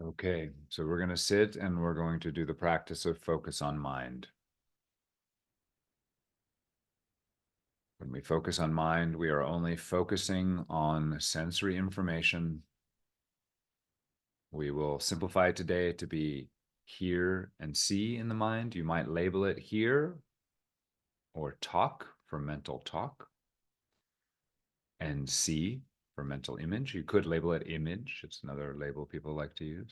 Okay, so we're going to sit and we're going to do the practice of focus on mind. When we focus on mind, we are only focusing on sensory information. We will simplify it today to be hear and see in the mind. You might label it hear or talk for mental talk, and see for mental image. You could label it image. It's another label people like to use.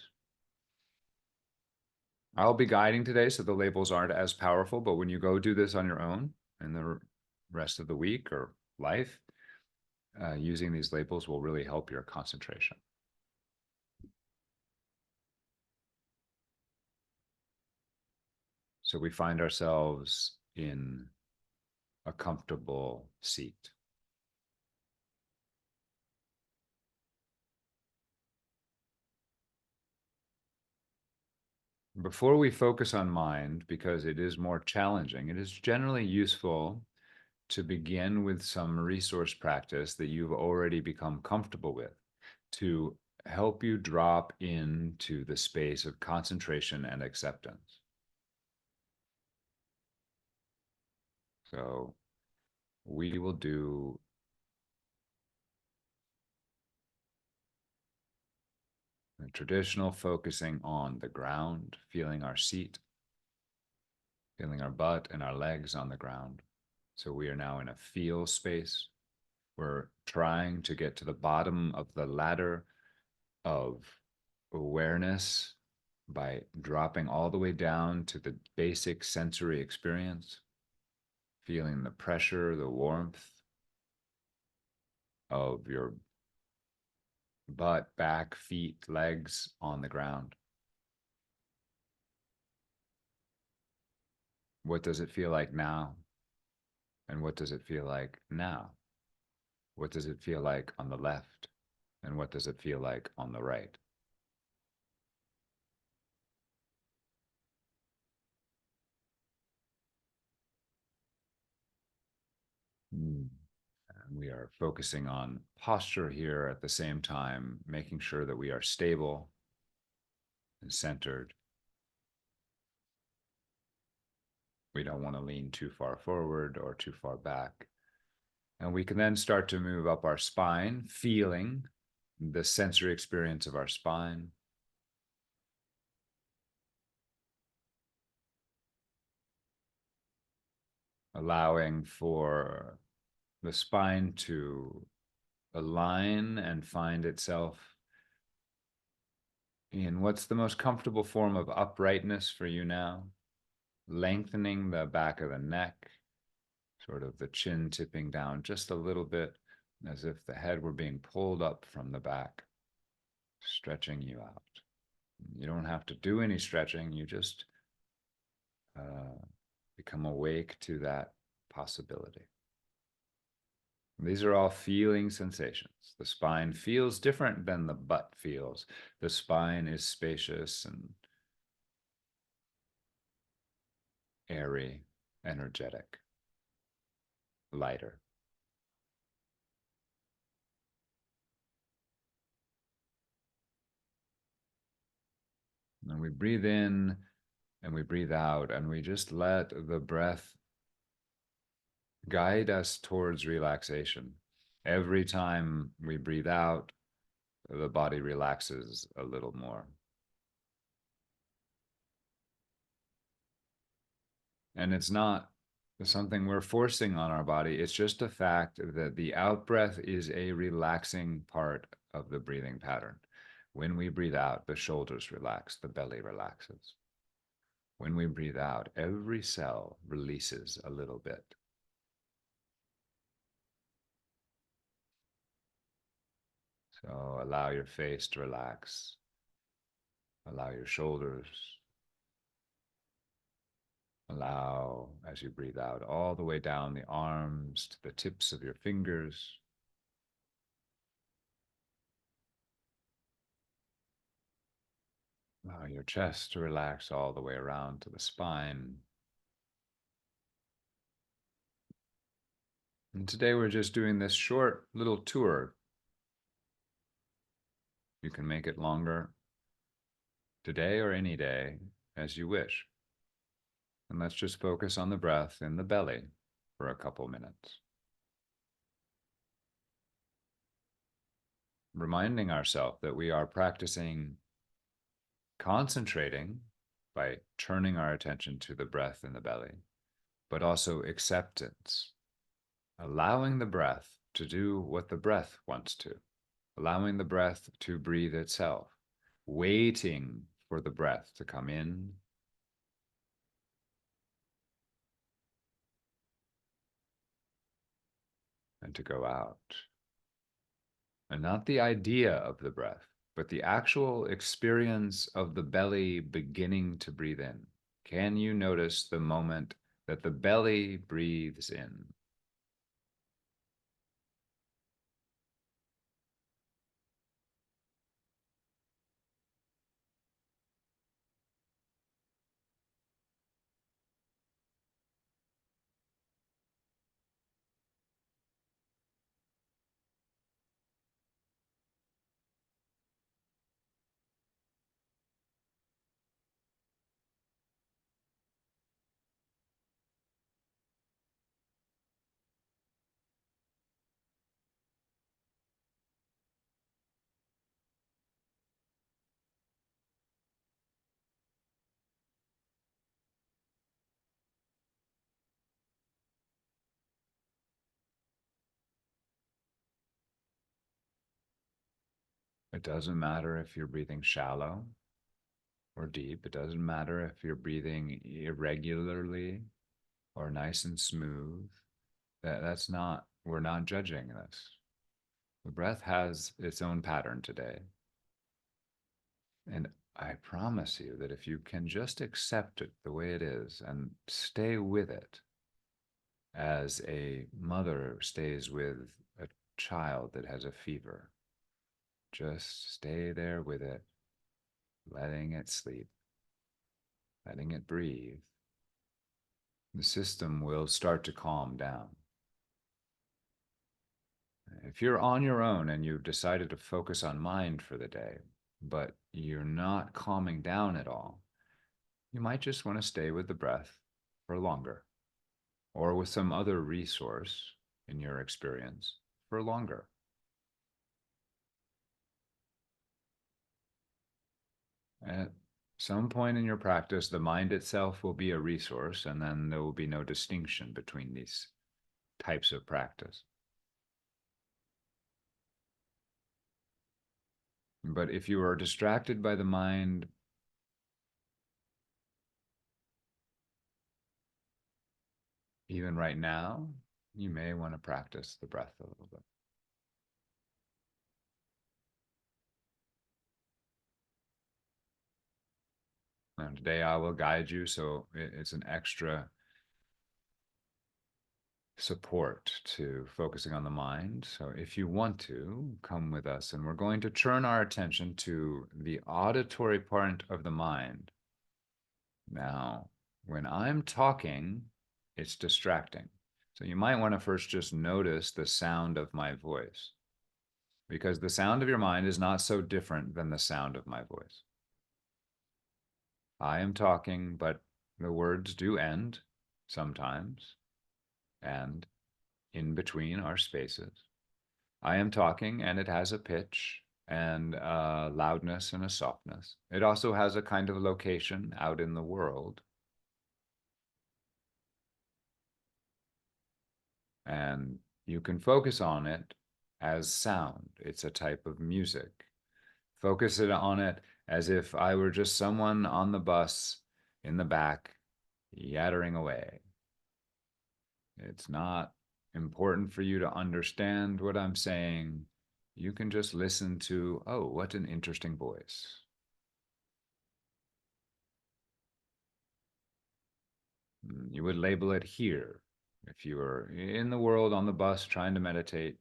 I'll be guiding today, so the labels aren't as powerful, but when you go do this on your own in the rest of the week or life, using these labels will really help your concentration. So we find ourselves in a comfortable seat. Before we focus on mind, because it is more challenging, it is generally useful to begin with some resource practice that you've already become comfortable with to help you drop into the space of concentration and acceptance. So we will do the traditional focusing on the ground, feeling our seat, feeling our butt and our legs on the ground. So we are now in a feel space. We're trying to get to the bottom of the ladder of awareness by dropping all the way down to the basic sensory experience, feeling the pressure, the warmth of your butt, back, feet, legs on the ground. What does it feel like now? And what does it feel like now? What does it feel like on the left? And what does it feel like on the right? And we are focusing on posture here at the same time, making sure that we are stable and centered. We don't want to lean too far forward or too far back. And we can then start to move up our spine, feeling the sensory experience of our spine. Allowing for the spine to align and find itself in what's the most comfortable form of uprightness for you now. Lengthening the back of the neck, sort of the chin tipping down just a little bit, as if the head were being pulled up from the back, stretching you out. You don't have to do any stretching, you just become awake to that possibility. These are all feeling sensations. The spine feels different than the butt feels. The spine is spacious and airy, energetic, lighter. And we breathe in and we breathe out, and we just let the breath guide us towards relaxation. Every time we breathe out, the body relaxes a little more. And it's not something we're forcing on our body. It's just a fact that the out breath is a relaxing part of the breathing pattern. When we breathe out, the shoulders relax, the belly relaxes. When we breathe out, every cell releases a little bit. So allow your face to relax. Allow your shoulders. Allow, as you breathe out, all the way down the arms to the tips of your fingers. Allow your chest to relax all the way around to the spine. And today we're just doing this short little tour. You can make it longer. today or any day, as you wish. And let's just focus on the breath in the belly for a couple minutes. Reminding ourselves that we are practicing concentrating by turning our attention to the breath in the belly, but also acceptance, allowing the breath to do what the breath wants to, allowing the breath to breathe itself, waiting for the breath to come in and to go out. And not the idea of the breath, but the actual experience of the belly beginning to breathe in. Can you notice the moment that the belly breathes in? It doesn't matter if you're breathing shallow or deep. It doesn't matter if you're breathing irregularly or nice and smooth. That's not, we're not judging this. The breath has its own pattern today. And I promise you that if you can just accept it the way it is and stay with it, as a mother stays with a child that has a fever, just stay there with it, letting it sleep, letting it breathe, the system will start to calm down. If you're on your own and you've decided to focus on mind for the day, but you're not calming down at all, you might just want to stay with the breath for longer, or with some other resource in your experience for longer. At some point in your practice, the mind itself will be a resource, and then there will be no distinction between these types of practice. But if you are distracted by the mind, even right now, you may want to practice the breath a little bit. And today I will guide you, so it's an extra support to focusing on the mind. So if you want to, come with us, and we're going to turn our attention to the auditory part of the mind. Now, when I'm talking, it's distracting. So you might want to first just notice the sound of my voice, because the sound of your mind is not so different than the sound of my voice. I am talking, but the words do end sometimes, and in between are spaces. I am talking, and it has a pitch and a loudness and a softness. It also has a kind of location out in the world. And you can focus on it as sound. It's a type of music. Focus it on it as if I were just someone on the bus in the back, yattering away. It's not important for you to understand what I'm saying. You can just listen to, oh, what an interesting voice. You would label it here. If you were in the world on the bus trying to meditate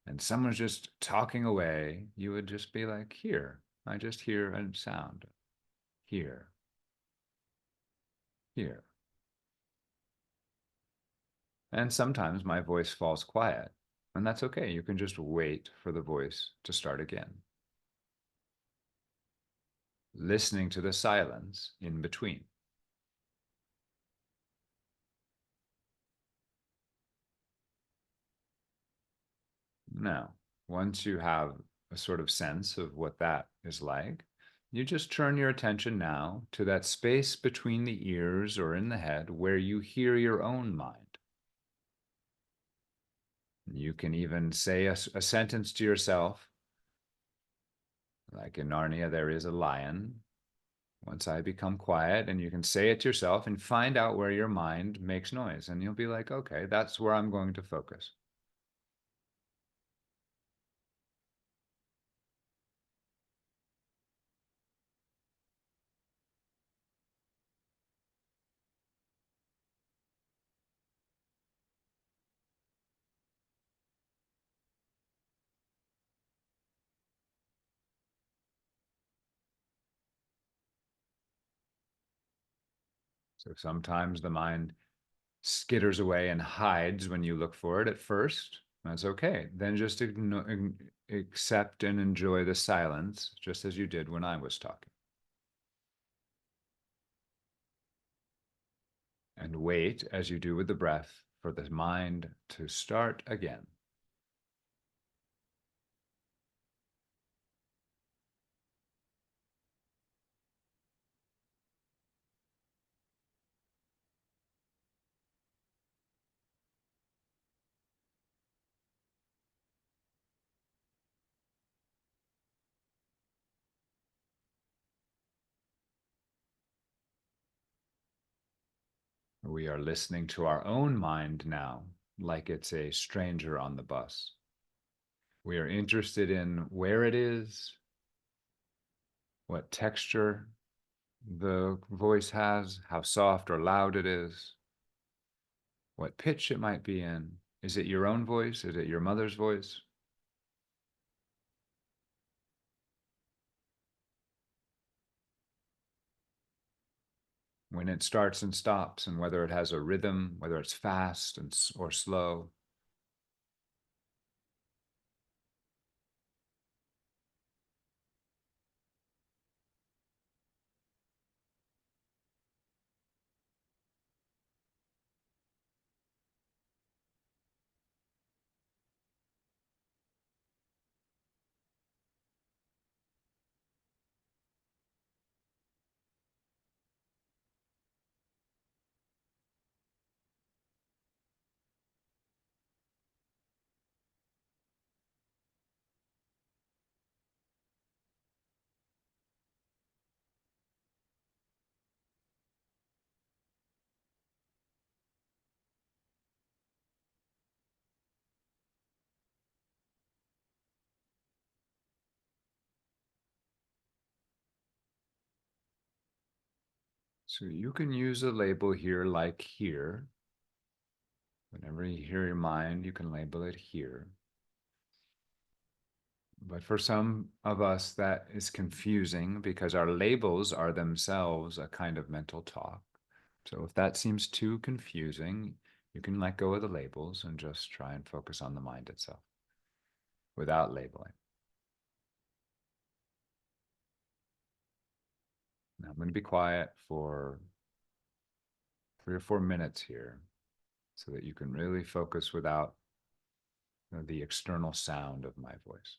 and someone's just talking away, you would just be like, here, I just hear a sound. Here, here. And sometimes my voice falls quiet, and that's okay. You can just wait for the voice to start again. listening to the silence in between. Now, once you have a sort of sense of what that is like, you just turn your attention now to that space between the ears or in the head where you hear your own mind. You can even say a sentence to yourself, like in Narnia, there is a lion. Once I become quiet, and you can say it to yourself and find out where your mind makes noise. And you'll be like, okay, that's where I'm going to focus. So sometimes the mind skitters away and hides when you look for it at first. That's okay. Then just accept and enjoy the silence, just as you did when I was talking. And wait, as you do with the breath, for the mind to start again. We are listening to our own mind now, like it's a stranger on the bus. We are interested in where it is, what texture the voice has, how soft or loud it is, what pitch it might be in. Is it your own voice? Is it your mother's voice? When it starts and stops, and whether it has a rhythm, whether it's fast or slow. So you can use a label here like here. Whenever you hear your mind, you can label it here. But for some of us, that is confusing because our labels are themselves a kind of mental talk. So if that seems too confusing, you can let go of the labels and just try and focus on the mind itself without labeling. Now I'm going to be quiet for 3 or 4 minutes here so that you can really focus without the external sound of my voice.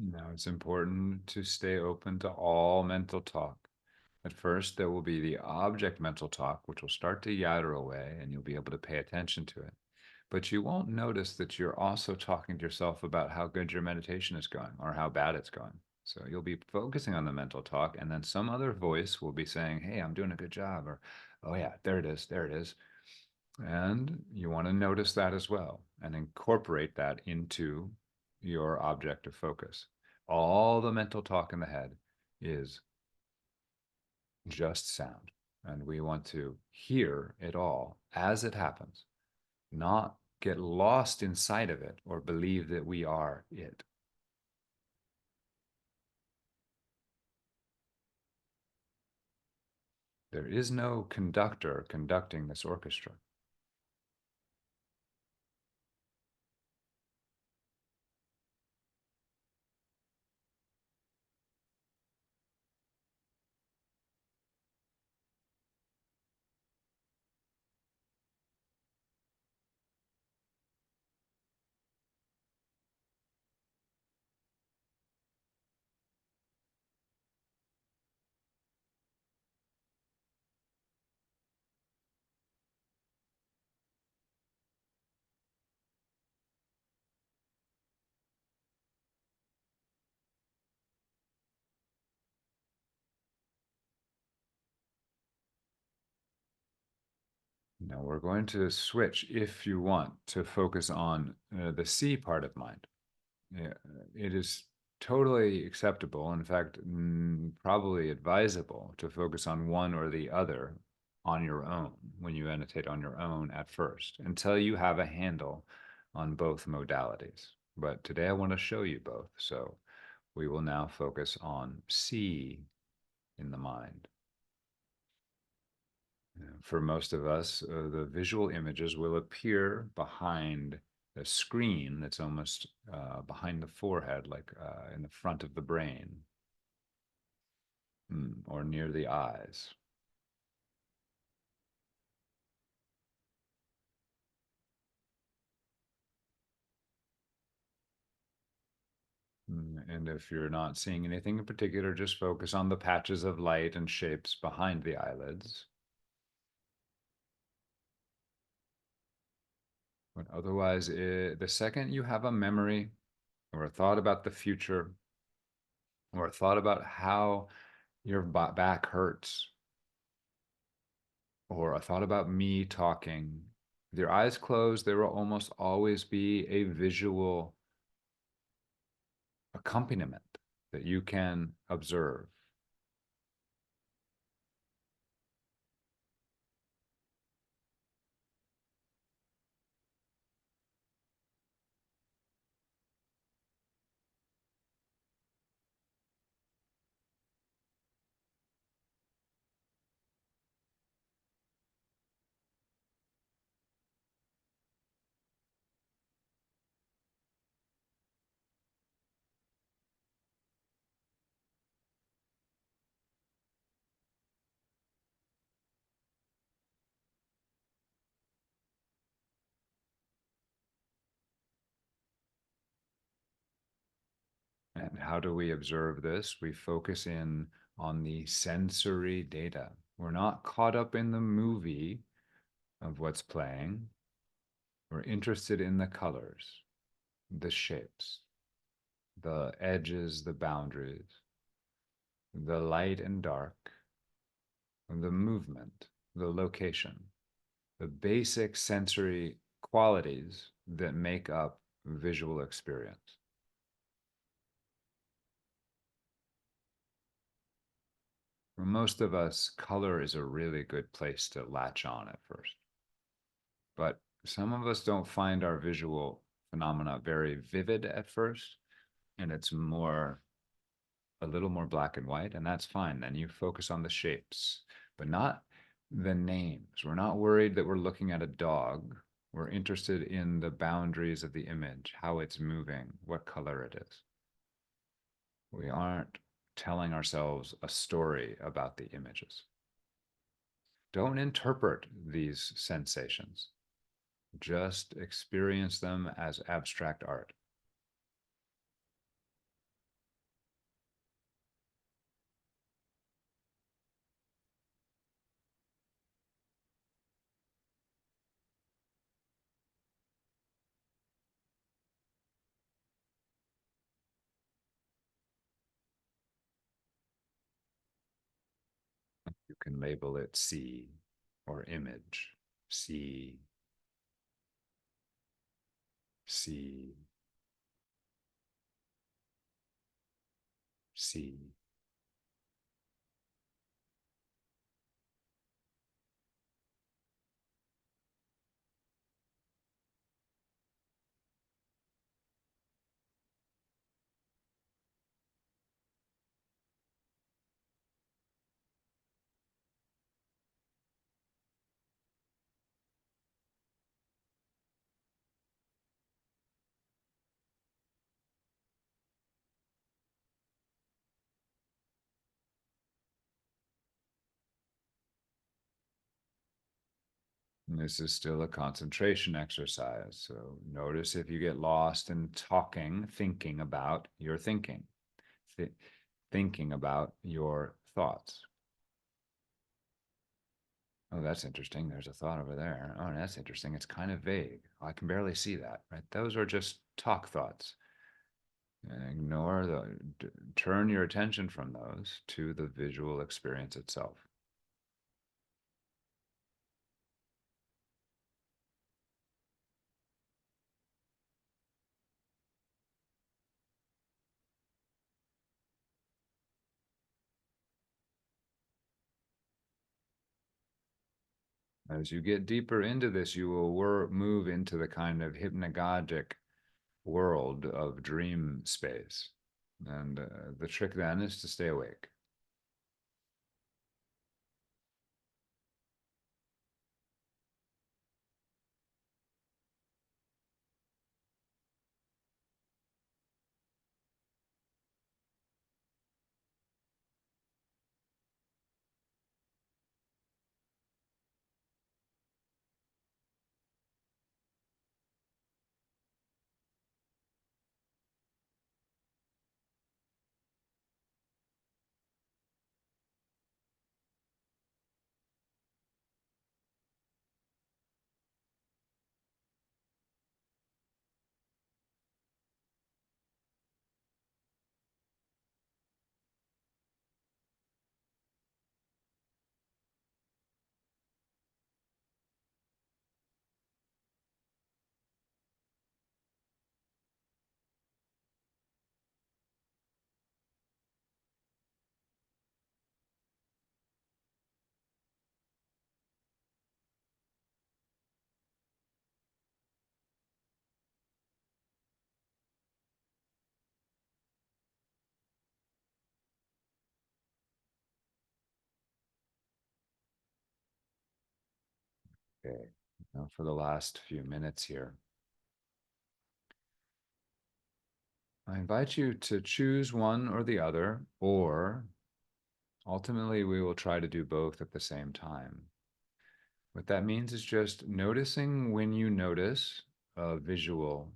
Now, it's important to stay open to all mental talk. At first, there will be the object mental talk, which will start to yatter away, and you'll be able to pay attention to it. But you won't notice that you're also talking to yourself about how good your meditation is going or how bad it's going. So you'll be focusing on the mental talk, and then some other voice will be saying, "Hey, I'm doing a good job," or, "Oh, yeah, there it is, there it is." And you want to notice that as well and incorporate that into your object of focus. All the mental talk in the head is just sound. And we want to hear it all as it happens, not get lost inside of it or believe that we are it. There is no conductor conducting this orchestra. Now we're going to switch, if you want, to focus on the C part of mind. Yeah, it is totally acceptable, in fact, probably advisable to focus on one or the other on your own when you meditate on your own at first until you have a handle on both modalities. But today I want to show you both. So we will now focus on C in the mind. For most of us, the visual images will appear behind a screen that's almost behind the forehead, like in the front of the brain, or near the eyes. And if you're not seeing anything in particular, just focus on the patches of light and shapes behind the eyelids. But otherwise, the second you have a memory or a thought about the future or a thought about how your back hurts or a thought about me talking, with your eyes closed, there will almost always be a visual accompaniment that you can observe. And how do we observe this? We focus in on the sensory data. We're not caught up in the movie of what's playing. We're interested in the colors, the shapes, the edges, the boundaries, the light and dark, the movement, the location, the basic sensory qualities that make up visual experience. For most of us, color is a really good place to latch on at first. But some of us don't find our visual phenomena very vivid at first, and it's more a little more black and white, and that's fine. Then you focus on the shapes, but not the names. We're not worried that we're looking at a dog. We're interested in the boundaries of the image, how it's moving, what color it is. We aren't telling ourselves a story about the images. Don't interpret these sensations. Just experience them as abstract art. You can label it see or image. See, see, see. And this is still a concentration exercise. So notice if you get lost in talking, thinking about your thinking, thinking about your thoughts. Oh, that's interesting. There's a thought over there. Oh, that's interesting. It's kind of vague. I can barely see that, right? Those are just talk thoughts. Ignore turn your attention from those to the visual experience itself. As you get deeper into this, you will move into the kind of hypnagogic world of dream space. And the trick then is to stay awake. Okay. Now for the last few minutes here, I invite you to choose one or the other, or ultimately we will try to do both at the same time. What that means is just noticing when you notice a visual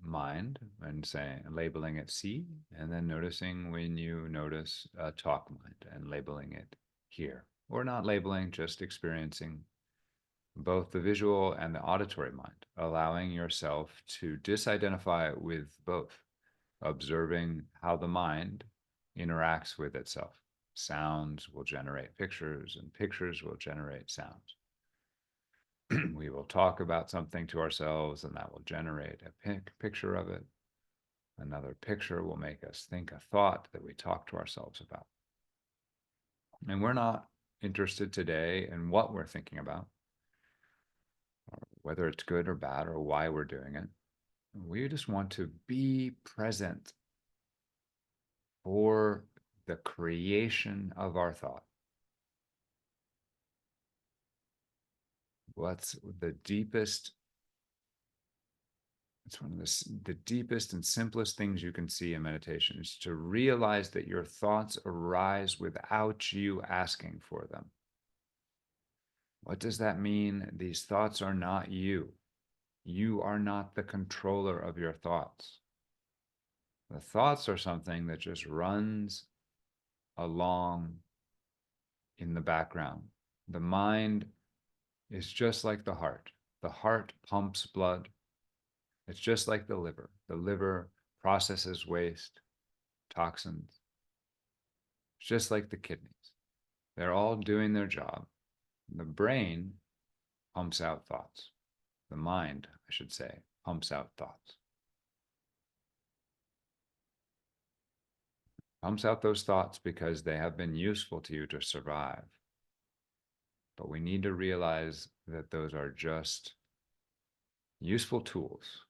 mind and saying labeling it see, and then noticing when you notice a talk mind and labeling it hear, or not labeling, just experiencing both the visual and the auditory mind, allowing yourself to disidentify with both, observing how the mind interacts with itself. Sounds will generate pictures, and pictures will generate sounds. We will talk about something to ourselves, and that will generate a picture of it. Another picture will make us think a thought that we talk to ourselves about. And we're not interested today in what we're thinking about, or whether it's good or bad, or why we're doing it. We just want to be present for the creation of our thought. What's the deepest It's one of the deepest and simplest things you can see in meditation is to realize that your thoughts arise without you asking for them. What does that mean? These thoughts are not you. You are not the controller of your thoughts. The thoughts are something that just runs along in the background. The mind is just like the heart. The heart pumps blood. It's just like the liver. The liver processes waste, toxins. It's just like the kidneys. They're all doing their job. The brain pumps out thoughts. The mind, I should say, pumps out thoughts. Pumps out those thoughts because they have been useful to you to survive. But we need to realize that those are just useful tools,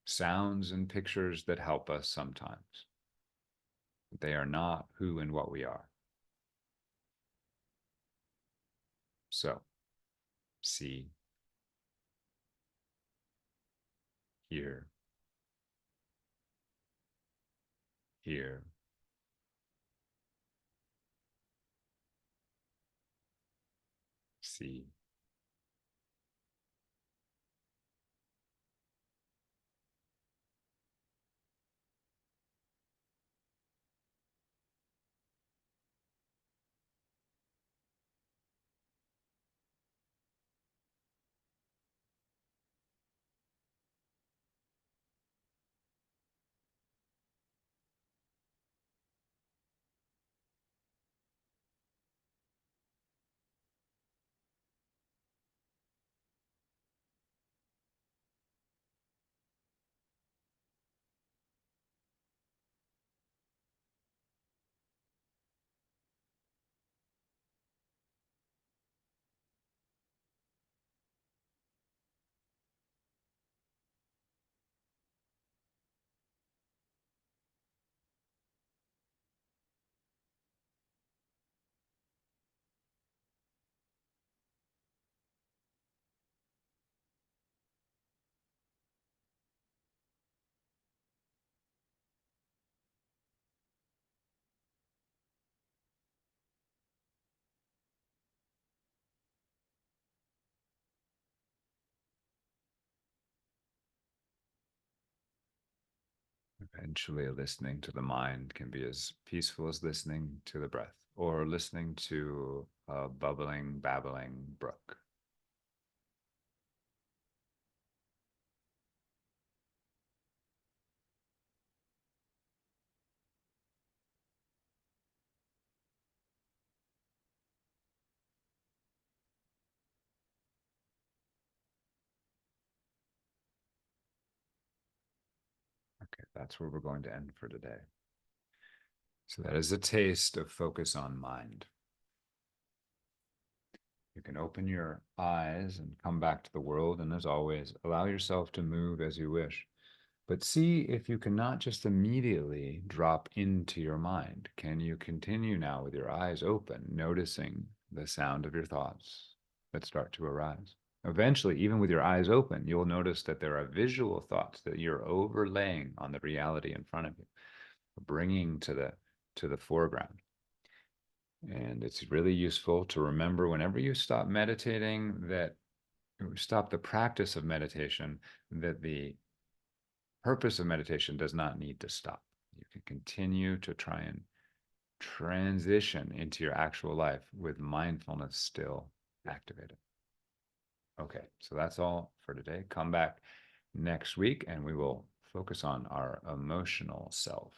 sounds and pictures that help us sometimes. They are not who and what we are. So, see, hear, hear, see. Eventually, listening to the mind can be as peaceful as listening to the breath or listening to a bubbling, babbling brook. Okay, that's where we're going to end for today. So, that is a taste of focus on mind. You can open your eyes and come back to the world, and as always, allow yourself to move as you wish. But see if you cannot just immediately drop into your mind. Can you continue now with your eyes open, noticing the sound of your thoughts that start to arise? Eventually, even with your eyes open, you'll notice that there are visual thoughts that you're overlaying on the reality in front of you, bringing to the foreground. And it's really useful to remember whenever you stop meditating that stop the practice of meditation, that the purpose of meditation does not need to stop. You can continue to try and transition into your actual life with mindfulness still activated. Okay, so that's all for today. Come back next week and we will focus on our emotional self.